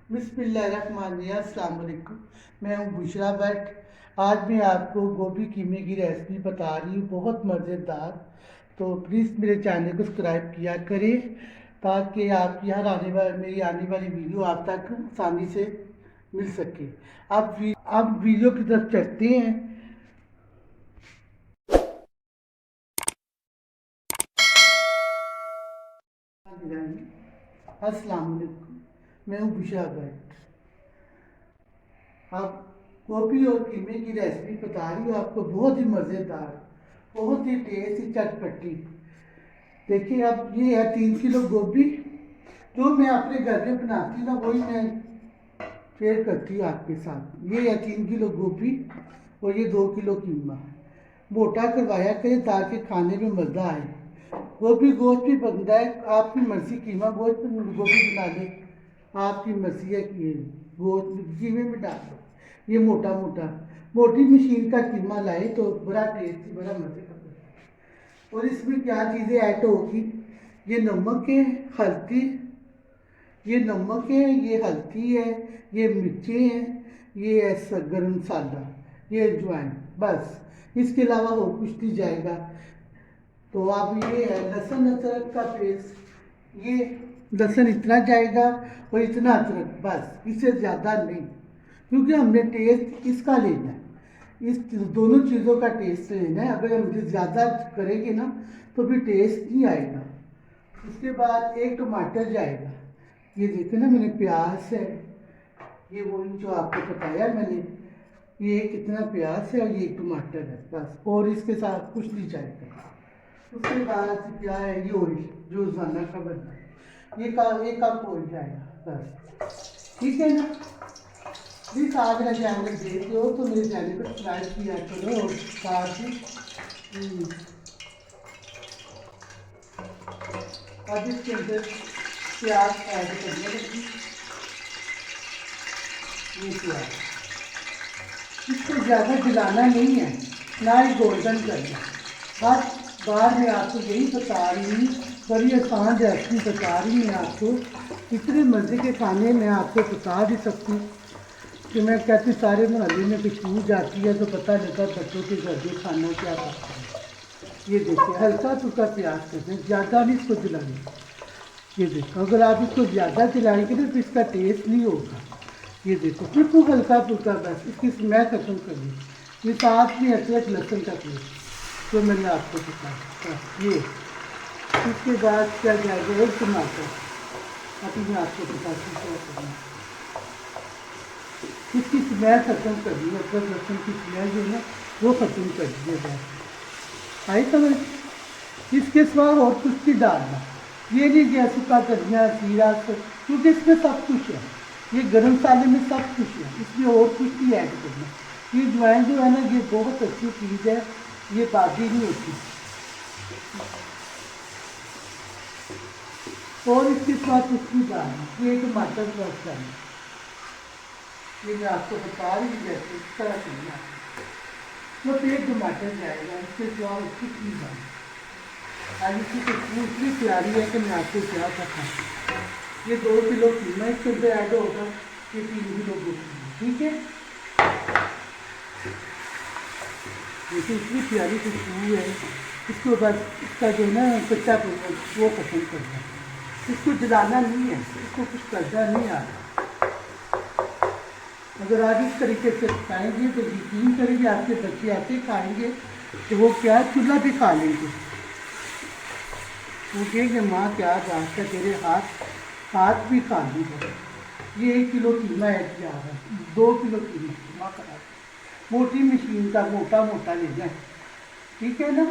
बिस्मिल्लाहिर्रहमानिर्रहीम, अस्सलाम वालेकुम। मैं हूँ बुशरा भट्ट। आज मैं आपको गोभी कीमे की रेसिपी बता रही हूँ, बहुत मज़ेदार। तो प्लीज़ मेरे चैनल को सब्सक्राइब किया करें ताकि आपकी हर मेरी आने वाली वीडियो आप तक आसानी से मिल सके। अब वीडियो की तरफ चलते हैं। अस्सलाम वालेकुम, मैं हूँ बुशरा भट्ट। अब गोभी और कीमे की रेसिपी बता रही हूँ आपको, बहुत ही मज़ेदार, बहुत ही टेस्टी, चटपटी। देखिए, अब ये है 3 किलो गोभी। जो मैं अपने घर में बनाती हूँ ना, वही मैं शेयर करती हूँ आपके साथ। ये है 3 किलो गोभी और ये 2 किलो कीमा। मोटा करवाया करें ताकि खाने में मज़ा आए। गोभी गोश्त भी बनता है, आपकी मर्ज़ी। कीमा गोश्त गोभी बना ले, आपकी मर्ज़ी है कि गोश्त कीमे में डाल दो। ये मोटा मोटा मोटी मशीन का कीमा लाए तो बड़ा टेस्टी, बड़ा मज़े का बनता है। और इसमें क्या चीज़ें ऐड होगी, ये नमक है, हल्दी, ये नमक है, ये हल्दी है, ये मिर्चें हैं, ये है गरम मसाला, ये अजवाइन, बस। इसके अलावा और कुछ नहीं जाएगा। तो अब ये है लहसुन अदरक का पेस्ट। ये लहसुन इतना जाएगा और इतना अदरक, बस, इससे ज़्यादा नहीं, क्योंकि हमने टेस्ट इसका लेना है। इस दोनों चीज़ों का टेस्ट लेना है। अगर हम ज़्यादा करेंगे ना तो भी टेस्ट नहीं आएगा। उसके बाद एक टमाटर जाएगा। ये देखे ना, मैंने प्याज है, ये वही जो आपको बताया मैंने, ये कितना प्याज है और ये टमाटर है, बस। और इसके साथ कुछ नहीं जाएगा। उसके बाद क्या है, ये ऑयल जो रोजाना का बनता है, ये एक कप ऑयल जाएगा, बस। ठीक है ना। प्लीज आप मेरा चैनल देखते हो तो मेरे चैनल को सब्सक्राइब किया करो और साथ ही अब इसके अंदर प्याज ऐड करने लगी। ये प्याज, इसको ज़्यादा जलाना नहीं है, ना ही गोल्डन करना। बस बार मैं आपको यही बता रही हूँ, बड़ी आसान रेसिपी बता रही हूँ मैं आपको। इतने मज़े के खाने मैं आपको बता भी सकती हूँ कि मैं कहती सारे मोहल्ले में खुशबू जाती है तो पता लगता बच्चों के घर में खाना क्या पकता है। ये देखिए, हल्का फुल्का प्याज करते हैं, ज़्यादा नहीं इसको जलाएंगे। ये देखो, अगर आप इसको ज़्यादा जलाएंगे तो इसका टेस्ट नहीं होगा। ये देखो, बिल्कुल हल्का फुल्का, बस इसकी स्मेल खत्म करनी। ये साथ में अदरक लहसुन का पेस्ट जो मैंने आपको बताया, बस ये। इसके बाद क्या जाएगा, एक टमाटर। अभी मैं आपको बताती हूँ क्या करना। इसकी स्मेल खत्म करनी है, अदरक लहसुन की स्मेल जो है ना, वो खत्म कर दी है, बस। आई समझ। इसके सिवा और कुछ नहीं डालना। ये नहीं कि सूखा धनिया जीरा, क्योंकि इसमें सब कुछ है। ये गरम मसाले में सब कुछ है, इसमें और कुछ नहीं ऐड करना। ये अजवाइन जो है ना, ये बहुत अच्छी चीज़ है, ये बादी नहीं होती। और इसके साथ कुछ नहीं डालना। ये टमाटर क्रश डालना, ये मैं आपको बता रही हूँ जैसे इस तरह करना। तो एक टमाटर जाएगा, इसके सिवा कुछ नहीं डालना। आज इसकी खुशबू इतनी प्यारी है कि मैं आपको क्या बताऊँ। ये 2 किलो कीमा इसके अंदर ऐड होगा, ये 3 किलो गोभी, ठीक है। देखिए इतनी प्यारी खुशबू है। इसको बस इसका जो ना कच्चा वो खत्म करना है। इसको जलाना नहीं है, इसको कुछ करना नहीं आता। अगर आप इस तरीके से खाएंगे तो यकीन करेंगे आपके बच्चे आते खाएंगे तो वो क्या चूल्हा भी खा लेंगे। वो कहेंगे माँ क्या बात है, तेरे हाथ भी खा ली है। ये 1 किलो कीमा ऐड किया है, 2 किलो कीमा करा, मोटी मशीन का मोटा मोटा लेना है, ठीक है ना।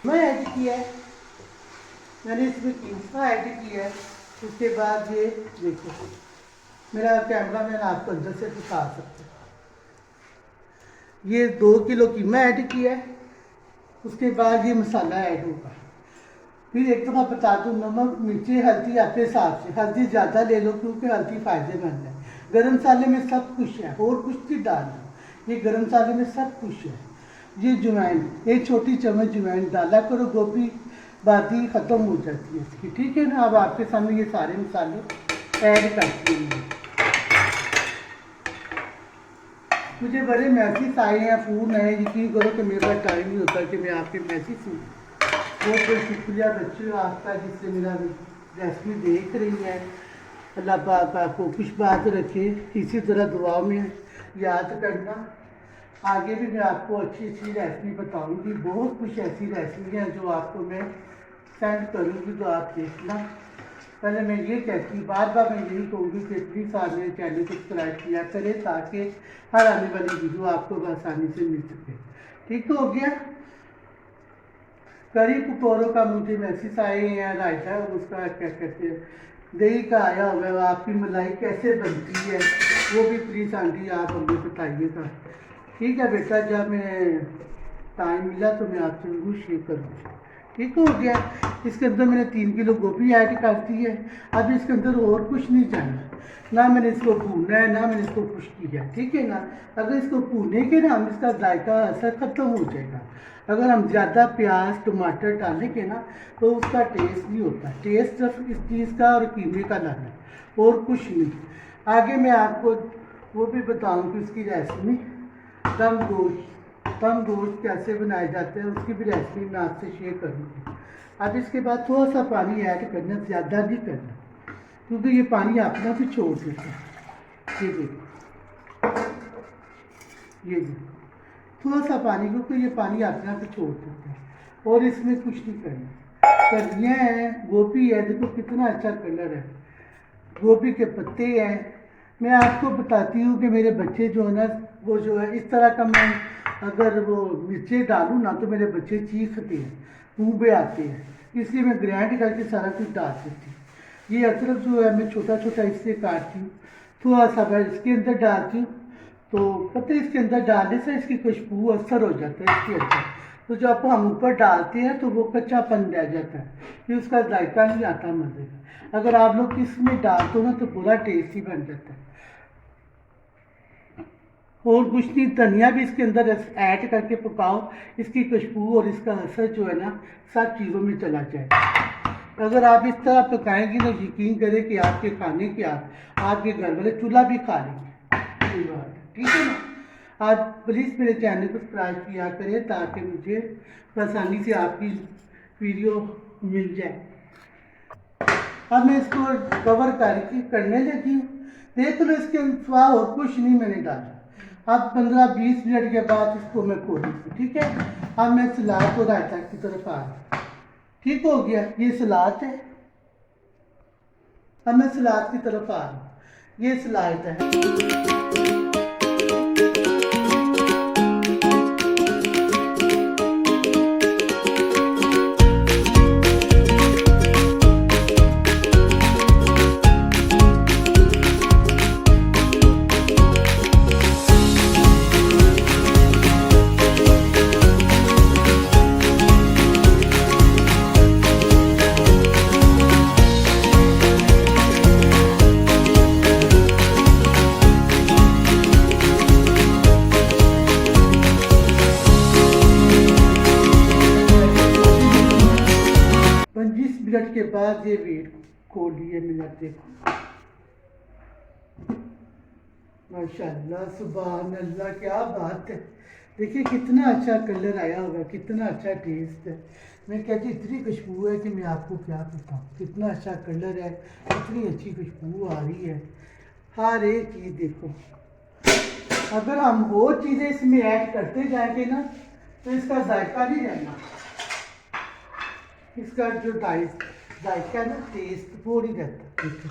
मैं ऐड किया है, मैंने इसमें कीमा ऐड किया है। उसके बाद ये देखो, मेरा कैमरा मैन आपको अंदर से दिखा सकते हैं। ये 2 किलो कीमा ऐड किया है। उसके बाद ये मसाला ऐड होगा। फिर एक दफ़ा बता दूँ, नमक मिर्ची हल्दी अपने हिसाब से, हल्दी ज़्यादा ले लो क्योंकि हल्दी फ़ायदेमंद है। गरम मसाले में सब कुछ है और कुछ नहीं डालना, ये गरम मसाले में सब कुछ है। ये ज्वाइन, एक छोटी चम्मच ज्वाइन डाला करो, गोभी बादी ख़त्म हो जाती है इसकी, ठीक है ना। अब आपके सामने ये सारे मसाले ऐड करती हूँ। मुझे बड़े मैसेज आए हैं, फ़ोन आए, यकीन करो कि मेरे पास टाइम नहीं होता कि मैं आपके मैसेज सुनूँ। बहुत बहुत शुक्रिया बच्चों आपका, जिससे मेरा रेसिपी देख रही है। अल्लाह पाक आपको खुश बात रखे, इसी तरह दुआ में याद करना। आगे भी मैं आपको अच्छी अच्छी रेसिपी बताऊंगी, बहुत कुछ ऐसी रेसिपी हैं जो आपको मैं सेंड करूंगी, तो आप देखना। पहले मैं ये कहती हूँ, बार बार मैं यही कहूँगी कि प्लीज़ आप मेरे चैनल को सब्सक्राइब किया करें, ताकि हर आने वाली वीडियो आपको आसानी से मिल सके। ठीक तो हो गया। करी पकौड़ों का मुझे मैसेज आए हैं, रायता उसका क्या कहते हैं, दही का आया हुआ है। आपकी मलाई कैसे बनती है वो भी प्लीज़ आंटी आप हमें बताइएगा। ठीक है बेटा, जब मैं टाइम मिला तो मैं आपसे जरूर शेयर करूँगी। ठीक हो गया। इसके अंदर मैंने 3 किलो गोभी ऐड कर दी है। अब इसके अंदर और कुछ नहीं जाना, ना मैंने इसको भूनना है, ना मैंने इसको कुछ किया है, ठीक है ना। अगर इसको भूनेंगे ना हम, इसका जायका असर ख़त्म हो जाएगा। अगर हम ज़्यादा प्याज टमाटर डालेंगे ना तो उसका टेस्ट नहीं होता। टेस्ट सिर्फ इस चीज़ का और कीमे का लाना है और कुछ नहीं। आगे मैं आपको वो भी बताऊँगी उसकी रेसिपी, दम गोश्त कैसे बनाए जाते हैं उसकी भी रेसिपी मैं आपसे शेयर करूँगी। अब इसके बाद थोड़ा सा पानी ऐड करना, ज़्यादा नहीं करना, क्योंकि ये पानी अपना भी छोड़ देता है। ये देखो, ये देखो थोड़ा सा पानी, क्योंकि ये पानी अपना भी छोड़ देता है। और इसमें कुछ नहीं करना। धनिया है, गोभी है, देखो कितना अच्छा कलर है, गोभी के पत्ते हैं। मैं आपको बताती हूँ कि मेरे बच्चे जो है ना, वो जो है इस तरह का, मैं अगर वो मिर्चें डालूँ ना तो मेरे बच्चे चीखते हैं, मुँह पे आते हैं, इसलिए मैं ग्राइंड करके सारा कुछ डाल देती हूँ। ये अदरक जो है मैं छोटा छोटा इससे काटती हूँ, थोड़ा सा मैं इसके अंदर डालती हूँ, तो पता है इसके अंदर डालने से इसकी खुशबू असर हो जाता है इसके अंदर। तो जब हम ऊपर डालते हैं तो वो कच्चापन रह जाता है, फिर उसका जायका नहीं आता मज़े का। अगर आप लोग इसमें डालते हो ना तो पूरा टेस्ट ही बन जाता है। और कुछ नहीं, धनिया भी इसके अंदर ऐड करके पकाओ, इसकी खुशबू और इसका असर जो है ना सब चीज़ों में चला जाए। अगर आप इस तरह पकाएंगे तो यकीन करें कि आपके खाने के आपके घर वाले चूल्हा भी खा लेंगे। ठीक है ना। आप प्लीज़ मेरे चैनल को सब्सक्राइब किया करें, ताकि मुझे आसानी से आपकी वीडियो मिल जाए। अब मैं इसको कवर करके करने लगी हूँ। देख लो, इसके सिवा और कुछ नहीं मैंने डाला। अब 15-20 मिनट के बाद इसको मैं खोलूँगी, ठीक है। अब मैं सलाद को रायता की तरफ आ रही। ठीक हो गया, ये सलाद है। अब मैं सलाद की तरफ आ रही हूँ, ये सलाद है। 25 मिनट के बाद ये वेट खोल लिए मैंने, देखो माशाल्लाह सुभान अल्लाह, क्या बात है। देखिए कितना अच्छा कलर आया होगा, कितना अच्छा टेस्ट है। मैं कहती इतनी खुशबू है कि मैं आपको क्या बताऊँ, कितना अच्छा कलर है, इतनी अच्छी खुशबू आ रही है हर एक चीज़। देखो, अगर हम और चीज़ें इसमें ऐड करते जाएंगे ना तो इसका जायका नहीं रहना, इसका जो जायका है ना, टेस्ट वो नहीं रहता। देखिए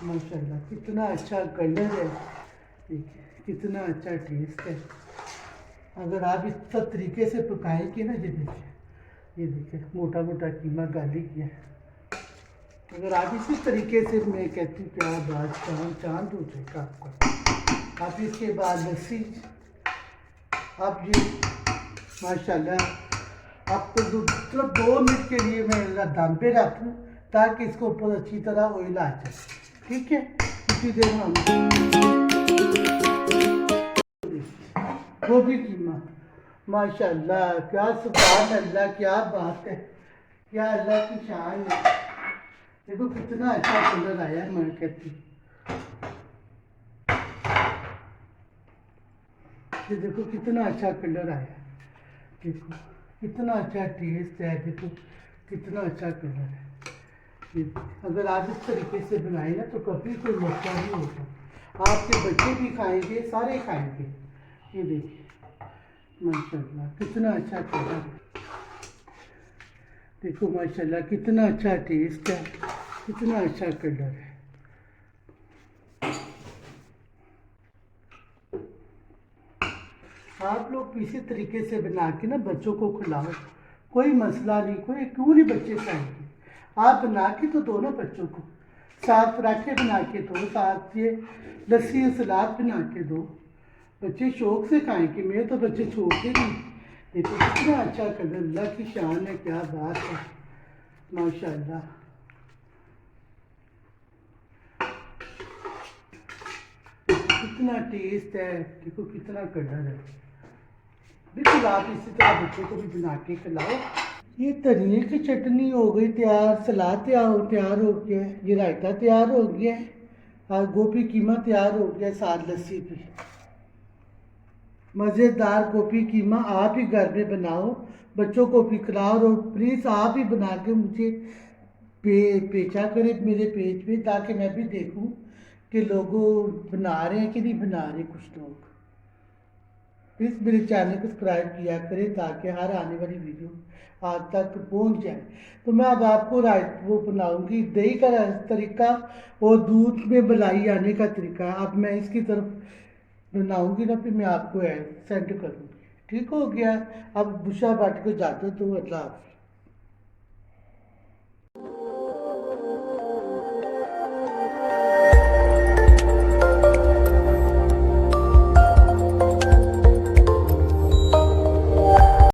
माशाल्लाह कितना अच्छा कलर है, देखिए कितना अच्छा टेस्ट है। अगर आप इस सब तरीके से पकाएंगे ना, ये देखिए मोटा मोटा कीमा गार्लिक किया है। अगर आप इसी तरीके से, मैं कहती हूँ क्या बात, चांद हो जाएगा आपका। आप इसके बाद लस्सी, आप ये माशाल्लाह, आपको सिर्फ 2 मिनट के लिए मैं दम पे रख दूँ, ताकि इसको ऊपर अच्छी तरह ऑयल आ जाए। ठीक है, इसी देर हम गोभी कीमा, माशाल्लाह, क्या सुभान अल्लाह, क्या बात है, क्या अल्लाह की शान है। देखो कितना अच्छा कलर आया है, मैं कहती हूँ। ये देखो कितना अच्छा कलर आया है, देखो कितना अच्छा टेस्ट है, देखो कितना अच्छा कलर है। ये अगर आप इस तरीके से बनाए ना तो कभी कोई मसला नहीं होगा, आपके बच्चे भी खाएंगे, सारे खाएंगे। ये देखिए माशाल्लाह कितना अच्छा कलर है, देखो माशाल्लाह कितना अच्छा टेस्ट है, कितना अच्छा कलर है। आप लोग इसी तरीके से बना के ना बच्चों को खिलाओ, कोई मसला नहीं, कोई क्यों नहीं बच्चे खाएंगे। आप बना के तो दो ना बच्चों को, साथ पराठे बना के दो, साथ ये लस्सी सलाद बना के दो, बच्चे शौक से खाएंगे। मेरे तो बच्चे छोड़ते नहीं। देखो कितना अच्छा कलर, अल्लाह की शान है, क्या बात है माशाल्लाह। कितना टेस्ट है, देखो कितना कलर है। बिल्कुल आप इसी तरह बच्चों को भी बना के खिलाओ। ये धनिए की चटनी हो गई तैयार, सलाद तैयार हो गया है, ये रायता तैयार हो गया है, और गोभी कीमा तैयार हो गया, साथ लस्सी भी। मज़ेदार गोभी कीमा आप ही घर में बनाओ, बच्चों को भी खिलाओ, और प्लीज़ आप ही बना के मुझे भेजा करें मेरे पेज पे, ताकि मैं भी देखूं कि लोगों बना रहे हैं कि नहीं बना रहे कुछ लोग। प्लीज़ मेरे चैनल को सब्सक्राइब किया करें ताकि हर आने वाली वीडियो आप तक पहुंच जाए। तो मैं अब आपको वो बनाऊंगी दही का तरीका और दूध में मलाई आने का तरीका। अब मैं इसकी तरफ बनाऊंगी ना, फिर मैं आपको सेंड करूंगी। ठीक हो गया। अब बुशा बाट को जाते तो अल्लाह हाफ़िज़।